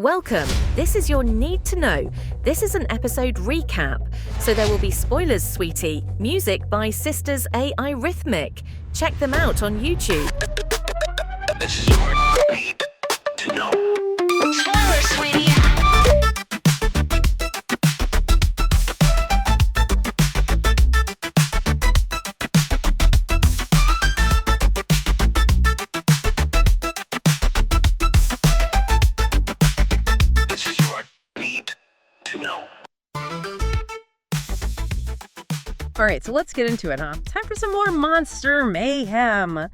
Welcome. This is your Need to Know. This is an episode recap. So there will be spoilers, sweetie. Music by Sisters AI Rhythmic. Check them out on YouTube. This is your Need to Know. Spoiler, sweetie. This is your Need to Know. All right, so let's get into it, huh? Time for some more monster mayhem.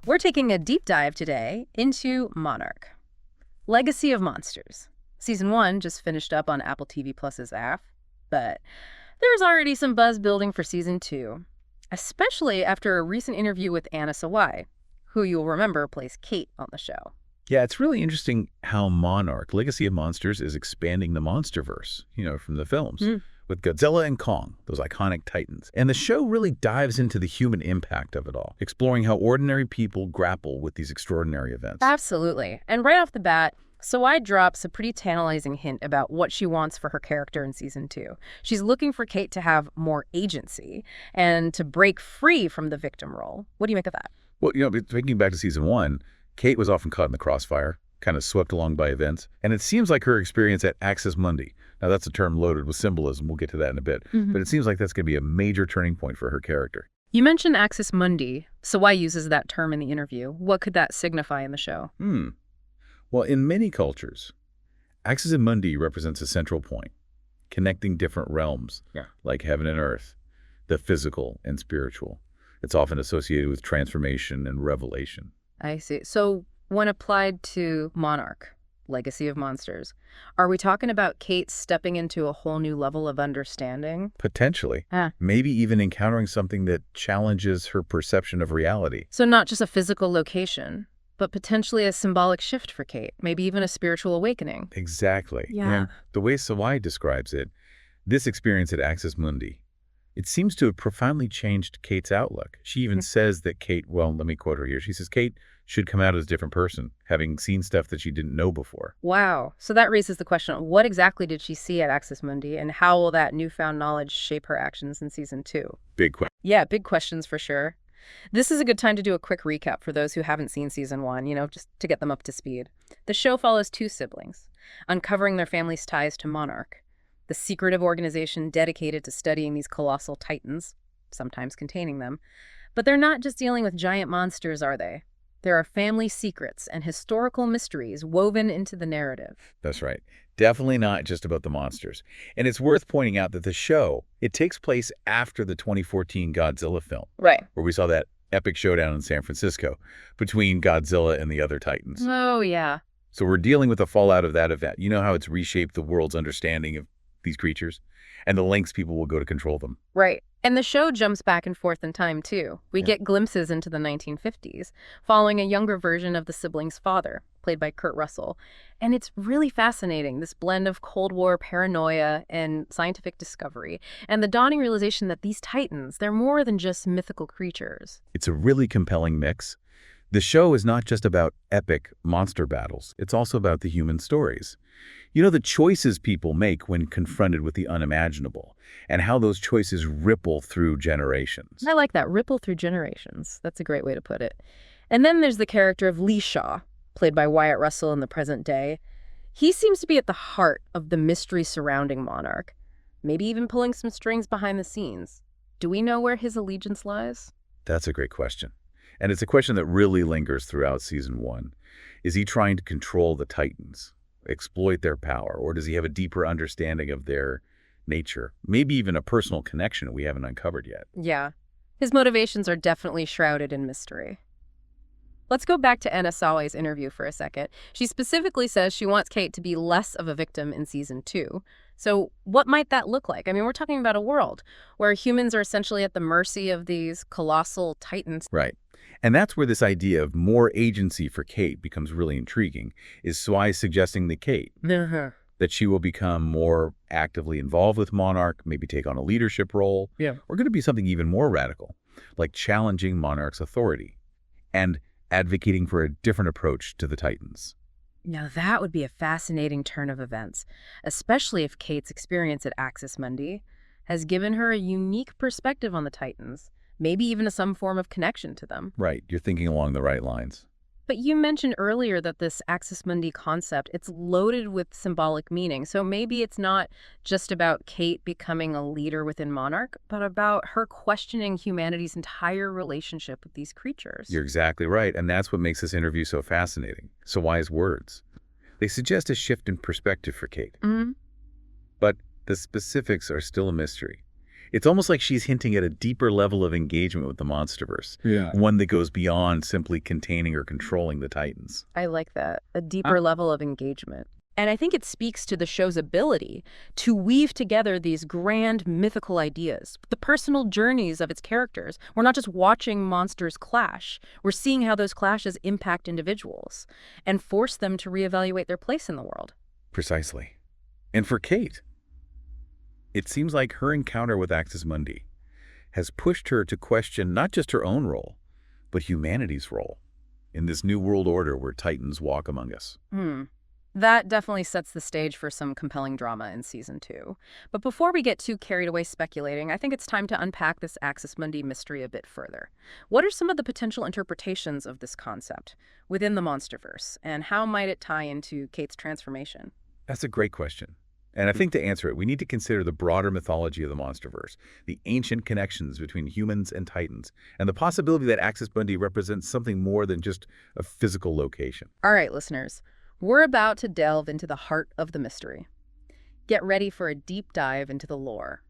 We're taking a deep dive today into Monarch, Legacy of Monsters. Season 1 just finished up on Apple TV Plus's app, but there's already some buzz building for Season 2, especially after a recent interview with Anna Sawai, who you'll remember plays Kate on the show. Yeah, it's really interesting how Monarch, Legacy of Monsters, is expanding the monsterverse, from the films, with Godzilla and Kong, those iconic titans. And the show really dives into the human impact of it all, exploring how ordinary people grapple with these extraordinary events. Absolutely. And right off the bat, Sawai drops a pretty tantalizing hint about what she wants for her character in Season 2. She's looking for Kate to have more agency and to break free from the victim role. What do you make of that? Well, thinking back to Season 1, Kate was often caught in the crossfire, kind of swept along by events. And it seems like her experience at Axis Mundi, now that's a term loaded with symbolism, we'll get to that in a bit, but it seems like that's going to be a major turning point for her character. You mentioned Axis Mundi. Sawai uses that term in the interview. What could that signify in the show? Well, in many cultures, Axis Mundi represents a central point, connecting different realms, like heaven and earth, the physical and spiritual. It's often associated with transformation and revelation. I see. So when applied to Monarch, Legacy of Monsters, are we talking about Kate stepping into a whole new level of understanding? Potentially. Maybe even encountering something that challenges her perception of reality. So not just a physical location, but potentially a symbolic shift for Kate, maybe even a spiritual awakening. Exactly. Yeah. And the way Sawai describes it, this experience at Axis Mundi, it seems to have profoundly changed Kate's outlook. She even says that Kate, well, let me quote her here. She says Kate should come out as a different person, having seen stuff that she didn't know before. Wow. So that raises the question, what exactly did she see at Axis Mundi, and how will that newfound knowledge shape her actions in Season 2? Big question. Yeah, big questions for sure. This is a good time to do a quick recap for those who haven't seen Season 1, just to get them up to speed. The show follows two siblings, uncovering their family's ties to Monarch, the secretive organization dedicated to studying these colossal titans, sometimes containing them. But they're not just dealing with giant monsters, are they? There are family secrets and historical mysteries woven into the narrative. That's right. Definitely not just about the monsters. And it's worth pointing out that the show, it takes place after the 2014 Godzilla film. Right. Where we saw that epic showdown in San Francisco between Godzilla and the other titans. Oh, yeah. So we're dealing with the fallout of that event. You know how it's reshaped the world's understanding of these creatures and the lengths people will go to control them. Right. And the show jumps back and forth in time, too. We get glimpses into the 1950s, following a younger version of the sibling's father, played by Kurt Russell. And it's really fascinating, this blend of Cold War paranoia and scientific discovery, and the dawning realization that these titans, they're more than just mythical creatures. It's a really compelling mix. The show is not just about epic monster battles. It's also about the human stories. The choices people make when confronted with the unimaginable, and how those choices ripple through generations. I like that, ripple through generations. That's a great way to put it. And then there's the character of Lee Shaw, played by Wyatt Russell in the present day. He seems to be at the heart of the mystery surrounding Monarch, maybe even pulling some strings behind the scenes. Do we know where his allegiance lies? That's a great question. And it's a question that really lingers throughout Season 1. Is he trying to control the Titans, exploit their power, or does he have a deeper understanding of their nature? Maybe even a personal connection we haven't uncovered yet. Yeah. His motivations are definitely shrouded in mystery. Let's go back to Anna Sawai's interview for a second. She specifically says she wants Kate to be less of a victim in Season 2. So what might that look like? I mean, we're talking about a world where humans are essentially at the mercy of these colossal titans. Right. And that's where this idea of more agency for Kate becomes really intriguing, is Sawai suggesting to Kate that she will become more actively involved with Monarch, maybe take on a leadership role, or going to be something even more radical, like challenging Monarch's authority and advocating for a different approach to the Titans. Now, that would be a fascinating turn of events, especially if Kate's experience at Axis Mundi has given her a unique perspective on the Titans, maybe even some form of connection to them. Right, you're thinking along the right lines. But you mentioned earlier that this Axis Mundi concept, it's loaded with symbolic meaning. So maybe it's not just about Kate becoming a leader within Monarch, but about her questioning humanity's entire relationship with these creatures. You're exactly right, and that's what makes this interview so fascinating. So wise words. They suggest a shift in perspective for Kate. Mm-hmm. But the specifics are still a mystery. It's almost like she's hinting at a deeper level of engagement with the Monsterverse. Yeah. One that goes beyond simply containing or controlling the Titans. I like that. A deeper level of engagement. And I think it speaks to the show's ability to weave together these grand mythical ideas, the personal journeys of its characters. We're not just watching monsters clash. We're seeing how those clashes impact individuals and force them to reevaluate their place in the world. Precisely. And for Kate, it seems like her encounter with Axis Mundi has pushed her to question not just her own role, but humanity's role in this new world order where Titans walk among us. That definitely sets the stage for some compelling drama in Season 2. But before we get too carried away speculating, I think it's time to unpack this Axis Mundi mystery a bit further. What are some of the potential interpretations of this concept within the Monsterverse, and how might it tie into Kate's transformation? That's a great question. And I think to answer it, we need to consider the broader mythology of the Monsterverse, the ancient connections between humans and Titans, and the possibility that Axis Mundi represents something more than just a physical location. All right, listeners, we're about to delve into the heart of the mystery. Get ready for a deep dive into the lore,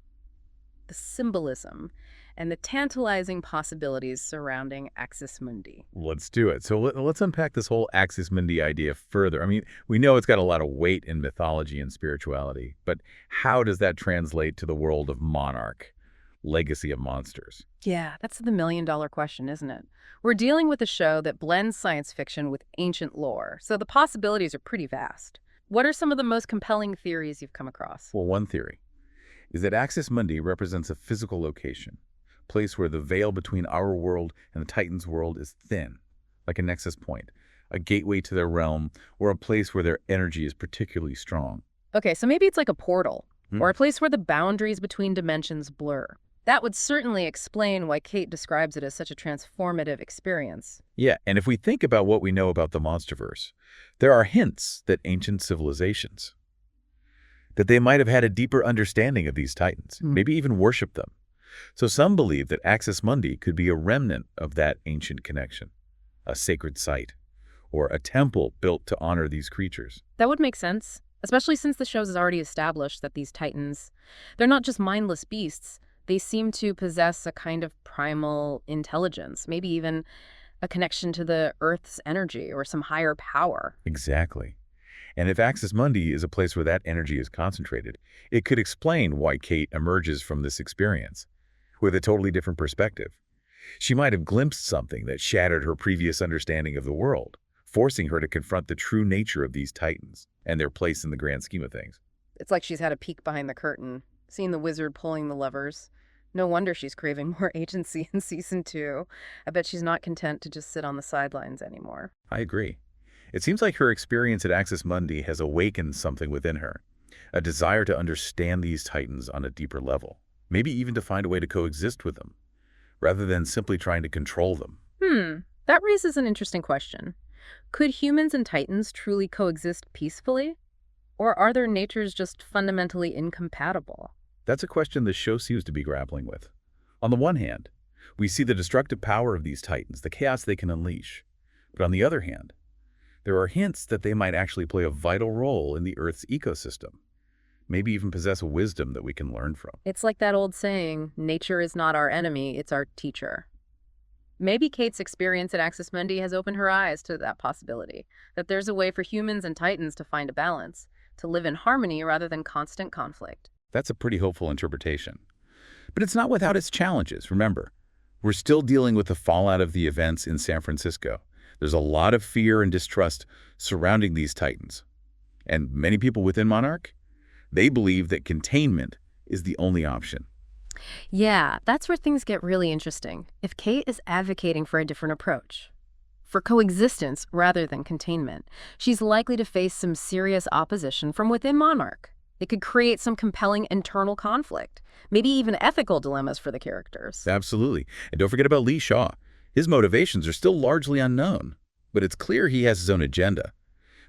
the symbolism, and the tantalizing possibilities surrounding Axis Mundi. Let's do it. So let's unpack this whole Axis Mundi idea further. I mean, we know it's got a lot of weight in mythology and spirituality, but how does that translate to the world of Monarch, legacy of monsters? Yeah, that's the million-dollar question, isn't it? We're dealing with a show that blends science fiction with ancient lore, so the possibilities are pretty vast. What are some of the most compelling theories you've come across? Well, one theory is that Axis Mundi represents a physical location, a place where the veil between our world and the Titans' world is thin, like a nexus point, a gateway to their realm, or a place where their energy is particularly strong. Okay, so maybe it's like a portal, or a place where the boundaries between dimensions blur. That would certainly explain why Kate describes it as such a transformative experience. Yeah, and if we think about what we know about the Monsterverse, there are hints that ancient civilizations, that they might have had a deeper understanding of these Titans, maybe even worshiped them. So some believe that Axis Mundi could be a remnant of that ancient connection, a sacred site, or a temple built to honor these creatures. That would make sense, especially since the show has already established that these Titans, they're not just mindless beasts. They seem to possess a kind of primal intelligence, maybe even a connection to the Earth's energy or some higher power. Exactly. And if Axis Mundi is a place where that energy is concentrated, it could explain why Kate emerges from this experience with a totally different perspective. She might have glimpsed something that shattered her previous understanding of the world, forcing her to confront the true nature of these Titans and their place in the grand scheme of things. It's like she's had a peek behind the curtain, seen the wizard pulling the levers. No wonder she's craving more agency in Season 2. I bet she's not content to just sit on the sidelines anymore. I agree. It seems like her experience at Axis Mundi has awakened something within her, a desire to understand these Titans on a deeper level, maybe even to find a way to coexist with them, rather than simply trying to control them. That raises an interesting question. Could humans and Titans truly coexist peacefully? Or are their natures just fundamentally incompatible? That's a question the show seems to be grappling with. On the one hand, we see the destructive power of these Titans, the chaos they can unleash. But on the other hand, there are hints that they might actually play a vital role in the Earth's ecosystem, maybe even possess a wisdom that we can learn from. It's like that old saying, nature is not our enemy, it's our teacher. Maybe Kate's experience at Axis Mundi has opened her eyes to that possibility, that there's a way for humans and Titans to find a balance, to live in harmony rather than constant conflict. That's a pretty hopeful interpretation. But it's not without its challenges. Remember, we're still dealing with the fallout of the events in San Francisco. There's a lot of fear and distrust surrounding these Titans. And many people within Monarch, they believe that containment is the only option. Yeah, that's where things get really interesting. If Kate is advocating for a different approach, for coexistence rather than containment. She's likely to face some serious opposition from within Monarch. It could create some compelling internal conflict, maybe even ethical dilemmas for the characters. Absolutely. And don't forget about Lee Shaw. His motivations are still largely unknown, but it's clear he has his own agenda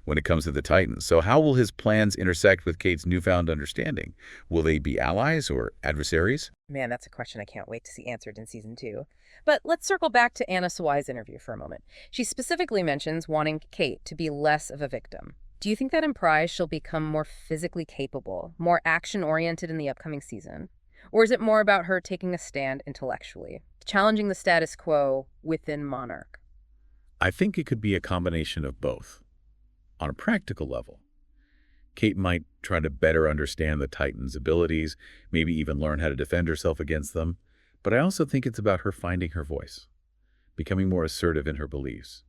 when it comes to the Titans. So how will his plans intersect with Kate's newfound understanding? Will they be allies or adversaries? Man, that's a question I can't wait to see answered in season 2. But let's circle back to Anna Sawai's interview for a moment. She specifically mentions wanting Kate to be less of a victim. Do you think that implies she'll become more physically capable, more action-oriented in the upcoming season? Or is it more about her taking a stand intellectually, challenging the status quo within Monarch? I think it could be a combination of both. On a practical level, Kate might try to better understand the Titans' abilities, maybe even learn how to defend herself against them. But I also think it's about her finding her voice, becoming more assertive in her beliefs,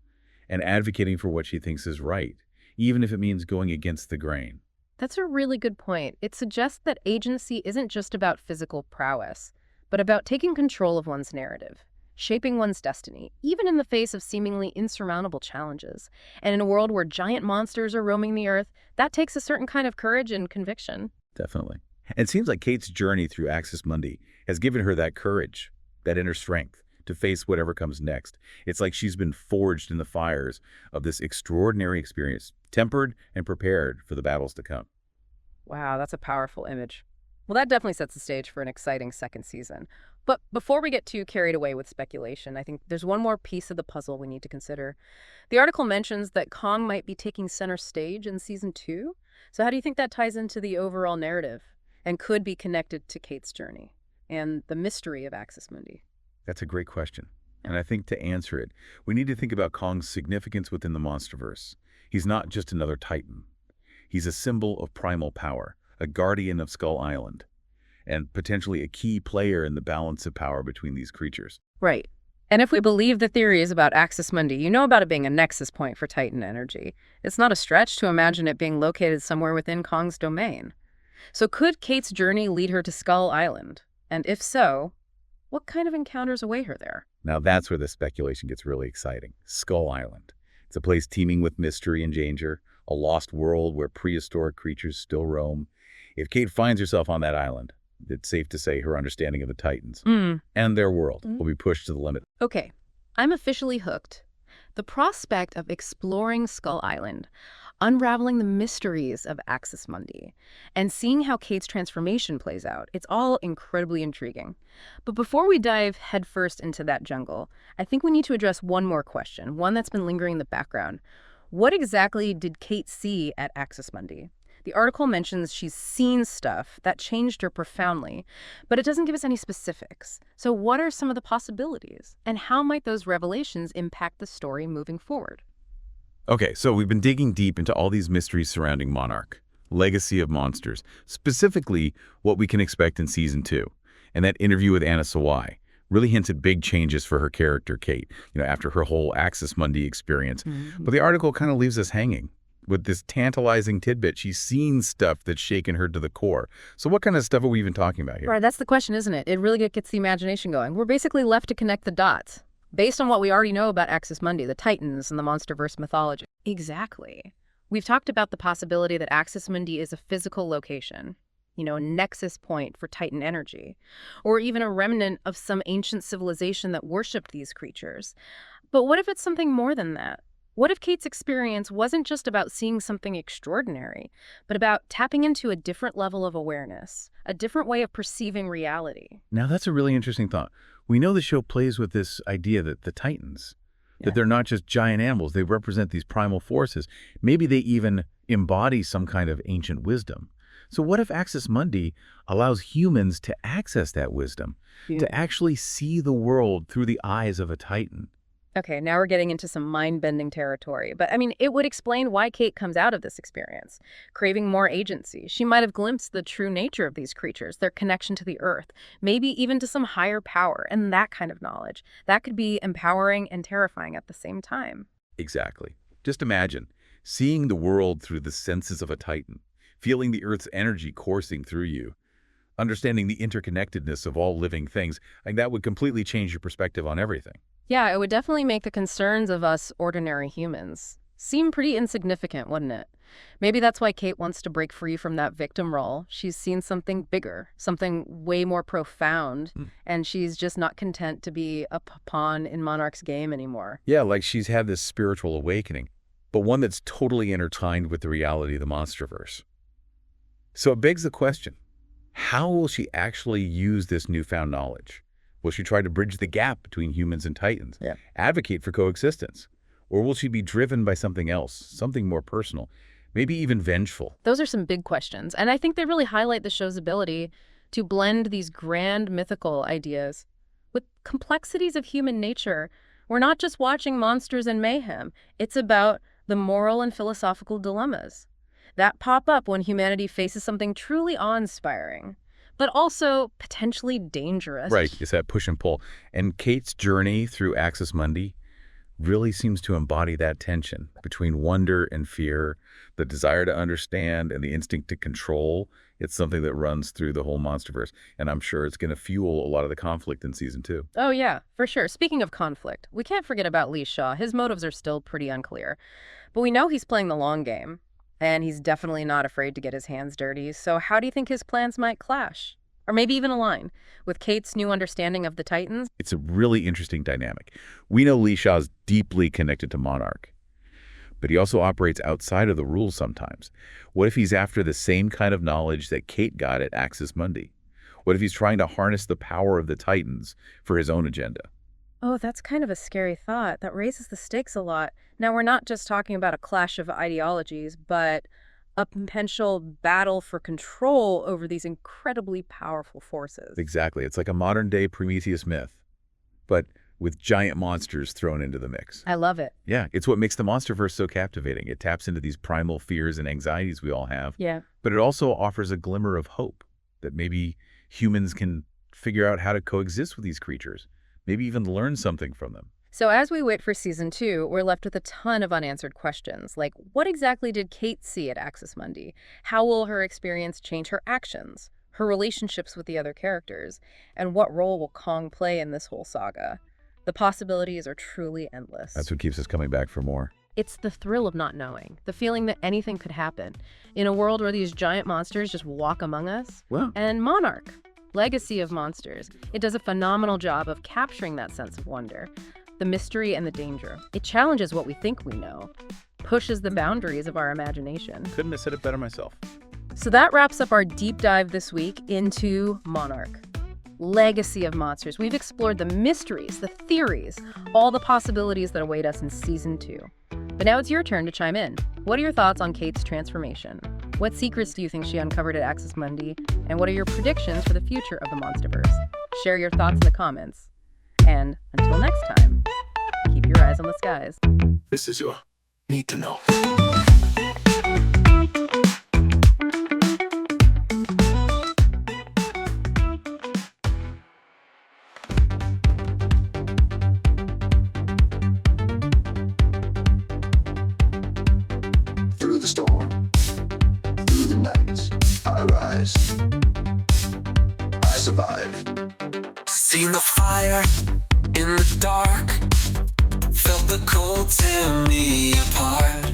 and advocating for what she thinks is right, even if it means going against the grain. That's a really good point. It suggests that agency isn't just about physical prowess, but about taking control of one's narrative, shaping one's destiny, even in the face of seemingly insurmountable challenges. And in a world where giant monsters are roaming the earth, that takes a certain kind of courage and conviction. Definitely. And it seems like Kate's journey through Axis Mundi has given her that courage, that inner strength to face whatever comes next. It's like she's been forged in the fires of this extraordinary experience, tempered and prepared for the battles to come. Wow, that's a powerful image. Well, that definitely sets the stage for an exciting second season. But before we get too carried away with speculation, I think there's one more piece of the puzzle we need to consider. The article mentions that Kong might be taking center stage in season 2. So how do you think that ties into the overall narrative and could be connected to Kate's journey and the mystery of Axis Mundi? That's a great question. And I think to answer it, we need to think about Kong's significance within the Monsterverse. He's not just another Titan. He's a symbol of primal power, a guardian of Skull Island, and potentially a key player in the balance of power between these creatures. Right. And if we believe the theories about Axis Mundi, you know about it being a nexus point for Titan energy. It's not a stretch to imagine it being located somewhere within Kong's domain. So could Kate's journey lead her to Skull Island? And if so, what kind of encounters await her there? Now that's where the speculation gets really exciting. Skull Island. It's a place teeming with mystery and danger, a lost world where prehistoric creatures still roam. If Kate finds herself on that island, it's safe to say her understanding of the Titans and their world will be pushed to the limit. Okay, I'm officially hooked. The prospect of exploring Skull Island, unraveling the mysteries of Axis Mundi, and seeing how Kate's transformation plays out, it's all incredibly intriguing. But before we dive headfirst into that jungle, I think we need to address one more question, one that's been lingering in the background. What exactly did Kate see at Axis Mundi? The article mentions she's seen stuff that changed her profoundly, but it doesn't give us any specifics. So what are some of the possibilities? And how might those revelations impact the story moving forward? Okay, so we've been digging deep into all these mysteries surrounding Monarch, Legacy of Monsters, specifically what we can expect in Season 2. And that interview with Anna Sawai really hints at big changes for her character, Kate, after her whole Axis Mundi experience. But the article kind of leaves us hanging with this tantalizing tidbit. She's seen stuff that's shaken her to the core. So what kind of stuff are we even talking about here? Right, that's the question, isn't it? It really gets the imagination going. We're basically left to connect the dots based on what we already know about Axis Mundi, the Titans, and the Monsterverse mythology. Exactly. We've talked about the possibility that Axis Mundi is a physical location, a nexus point for Titan energy, or even a remnant of some ancient civilization that worshipped these creatures. But what if it's something more than that? What if Kate's experience wasn't just about seeing something extraordinary, but about tapping into a different level of awareness, a different way of perceiving reality? Now that's a really interesting thought. We know the show plays with this idea that the Titans, that they're not just giant animals, they represent these primal forces. Maybe they even embody some kind of ancient wisdom. So what if Axis Mundi allows humans to access that wisdom, to actually see the world through the eyes of a Titan? Okay, now we're getting into some mind-bending territory. But, it would explain why Kate comes out of this experience, craving more agency. She might have glimpsed the true nature of these creatures, their connection to the earth, maybe even to some higher power, and that kind of knowledge. That could be empowering and terrifying at the same time. Exactly. Just imagine seeing the world through the senses of a Titan, feeling the Earth's energy coursing through you, understanding the interconnectedness of all living things. That would completely change your perspective on everything. Yeah, it would definitely make the concerns of us ordinary humans seem pretty insignificant, wouldn't it? Maybe that's why Kate wants to break free from that victim role. She's seen something bigger, something way more profound, and she's just not content to be a pawn in Monarch's game anymore. Yeah, like she's had this spiritual awakening, but one that's totally intertwined with the reality of the Monsterverse. So it begs the question, how will she actually use this newfound knowledge? Will she try to bridge the gap between humans and Titans? Yeah. Advocate for coexistence? Or will she be driven by something else, something more personal, maybe even vengeful? Those are some big questions, and I think they really highlight the show's ability to blend these grand mythical ideas with complexities of human nature. We're not just watching monsters and mayhem. It's about the moral and philosophical dilemmas that pop up when humanity faces something truly awe-inspiring, but also potentially dangerous. Right, it's that push and pull. And Kate's journey through Axis Mundi really seems to embody that tension between wonder and fear, the desire to understand and the instinct to control. It's something that runs through the whole Monsterverse, and I'm sure it's going to fuel a lot of the conflict in season 2. Oh, yeah, for sure. Speaking of conflict, we can't forget about Lee Shaw. His motives are still pretty unclear, but we know he's playing the long game, and he's definitely not afraid to get his hands dirty. So how do you think his plans might clash? Or maybe even align with Kate's new understanding of the Titans? It's a really interesting dynamic. We know Lee Shaw's deeply connected to Monarch, but he also operates outside of the rules sometimes. What if he's after the same kind of knowledge that Kate got at Axis Mundi? What if he's trying to harness the power of the Titans for his own agenda? Oh, that's kind of a scary thought. That raises the stakes a lot. Now, we're not just talking about a clash of ideologies, but a potential battle for control over these incredibly powerful forces. Exactly. It's like a modern-day Prometheus myth, but with giant monsters thrown into the mix. I love it. Yeah, it's what makes the Monsterverse so captivating. It taps into these primal fears and anxieties we all have, Yeah. but it also offers a glimmer of hope that maybe humans can figure out how to coexist with these creatures, maybe even learn something from them. So as we wait for season 2, we're left with a ton of unanswered questions, like what exactly did Kate see at Axis Mundi? How will her experience change her actions, her relationships with the other characters, and what role will Kong play in this whole saga? The possibilities are truly endless. That's what keeps us coming back for more. It's the thrill of not knowing, the feeling that anything could happen in a world where these giant monsters just walk among us. Well, And Monarch, Legacy of Monsters, it does a phenomenal job of capturing that sense of wonder, the mystery and the danger. It challenges what we think we know, pushes the boundaries of our imagination. couldn't have said it better myself. So that wraps up our deep dive this week into Monarch, Legacy of Monsters. We've explored the mysteries, the theories, all the possibilities that await us in season 2. But now it's your turn to chime in. What are your thoughts on Kate's transformation? What secrets do you think she uncovered at Axis Mundi? And what are your predictions for the future of the Monsterverse? Share your thoughts in the comments. And until next time, keep your eyes on the skies. This is your need to know. Through the storm, through the night, I rise. I survive. Seen the fire in the dark, felt the cold tear me apart.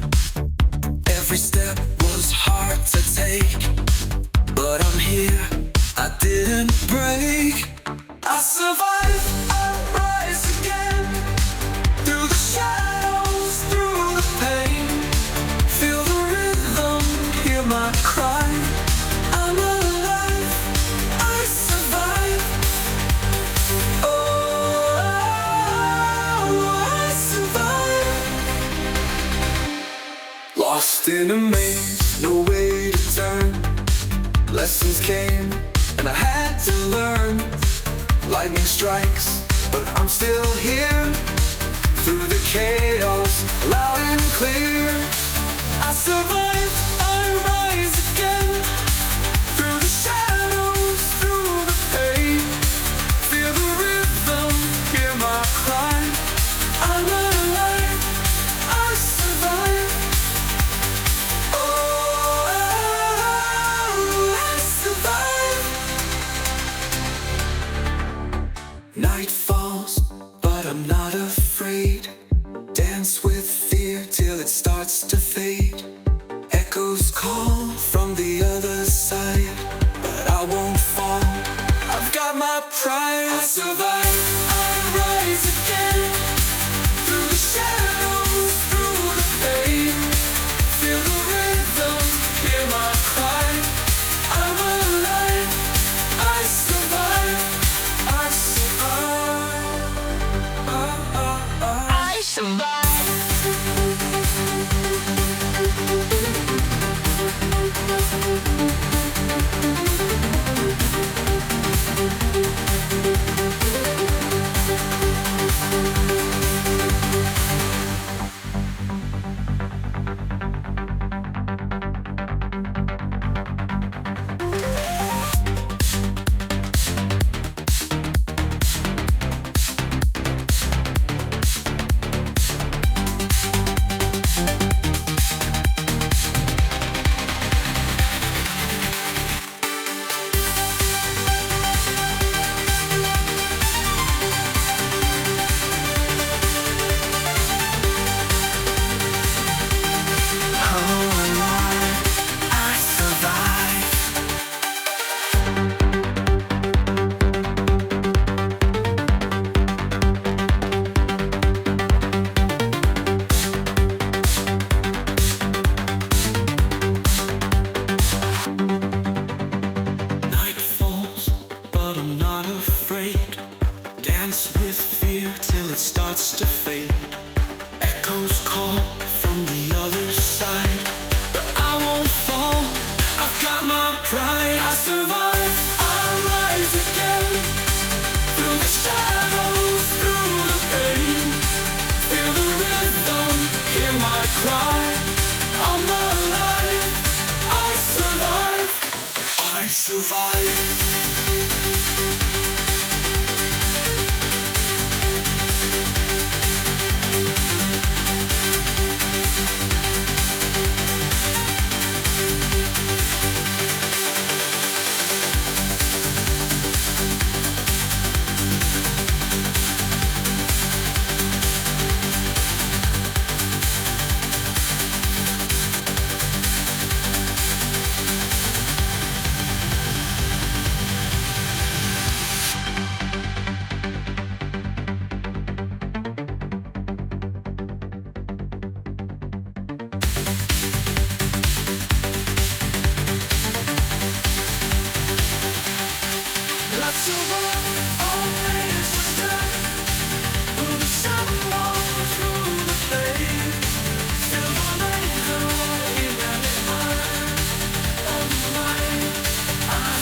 Every step was hard to take, but I'm here, I didn't break. I survived, I rise again. Through the shadows, through the pain, feel the rhythm, hear my cry. I'm alive, I survive. Oh, I survive. Lost in a maze, no way to turn. Lessons came, and I had to learn. Lightning strikes, but I'm still here. Through the chaos, loud and clear. I survive, I rise again. Through the shadows, through the pain, feel the rhythm, hear my cry. I'm alive, I survive. Oh, I survive. Night falls, but I'm not afraid. pride. I survive, I rise again. Through the shadows, through the pain. Feel the rhythm, hear my cry. I'm alive, I survive, I survive. I survive. Night falls, but I'm not afraid. Dance with fear till it starts to fade. Echoes call from the other side, but I won't fall. I've got my pride. I survive, I rise again. Through the shadows, through the pain. Feel the rhythm, hear my cry. I'm alive, I survive, I survive. Let's survive, always step through the shadow, through the pain. Feel the light, even if I'm alive. I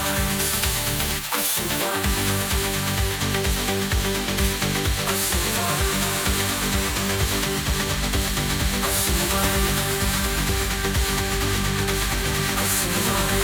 survive, I survive, I survive, I survive,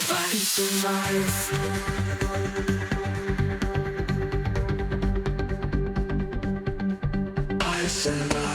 I survive. I survive.